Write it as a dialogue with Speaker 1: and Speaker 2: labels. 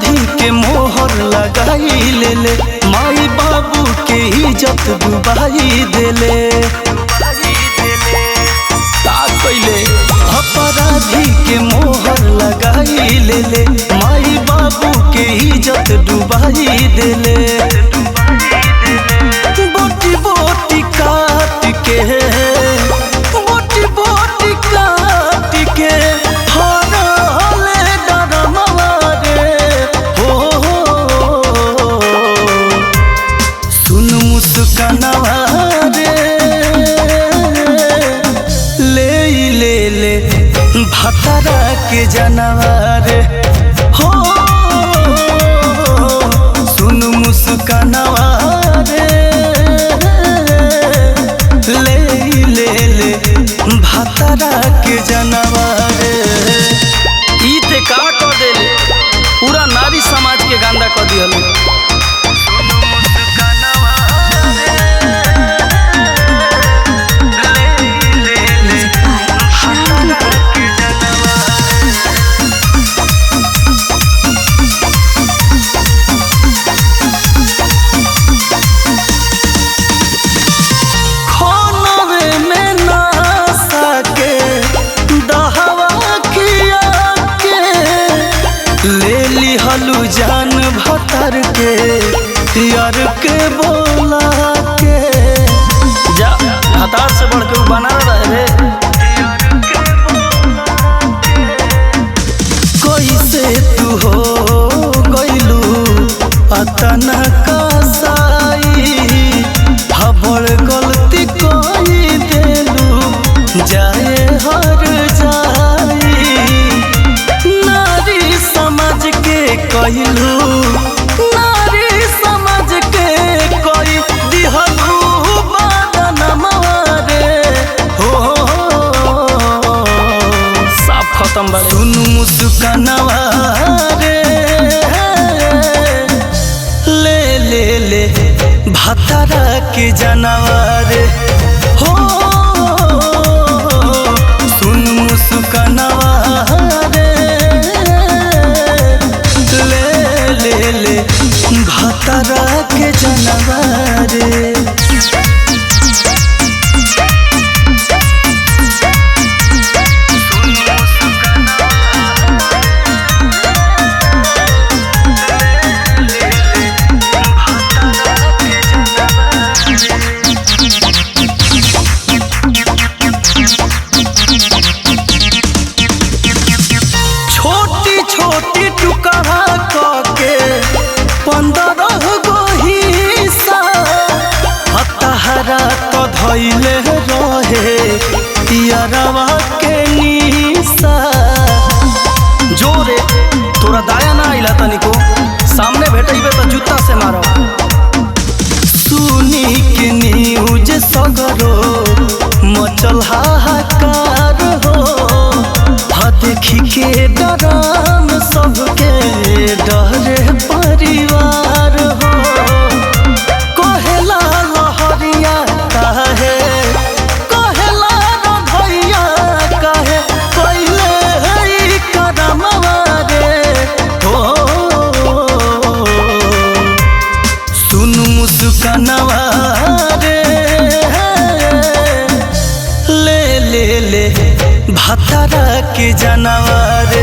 Speaker 1: अपराधी के मोहर लगाई ले ले, माई बाबू के इज्जत डुबाई देले। अपराधी के मोहर लगाई ले ले, माई बाबू के इज्जत डुबाई देले। बोटी बोटी काट के, बोटी बोटी काट के हरले डरमवा रे हो। सुन मुस्कानवा रे, ले ले ले भतरा के जानवर हो। सुन मुस्कानवा रे, ले ले ले भतरा के जानवर।
Speaker 2: ई ते का कर देले, पूरा नारी समाज के गंदा कर दिहले।
Speaker 1: हलू जान भतर के यार के बोला के,
Speaker 2: जा हताश से बढ़ के बना रहे रे।
Speaker 1: कैसे तू हो गइलू अतना कसाई, हबड़ गलती कोई देलू जाए हर जाई। नारी समझ के कहलू, नारी समझ के कोई दिहलू बदनमवा रे हो।
Speaker 2: साफ खत्म बारे।
Speaker 1: सुन मुस्कानवा रे, ले ले ले भतरा के जानवर हो। सुन मुस्कानवा रे, ले ले भतरा के जानवर। छोटी छोटी टुकड़ा के 15 गो हिस्सा, हतहरा तो धैले रहे यारवा के निशा।
Speaker 2: जोरे तोरा दाया ना आइला तनिको, सामने भेटइबे तो जूता से मारो।
Speaker 1: सुनी के न्यूज सगरो मचल हाहाकार हो, देखी के डराम सबके डरे परिवार हो। कहेला लहरिया काहे, कहेला रधैया काहे, कैले करमवा रे हो। सुन मुस्कानवा रे, ले ले ले भतरा के जानवर।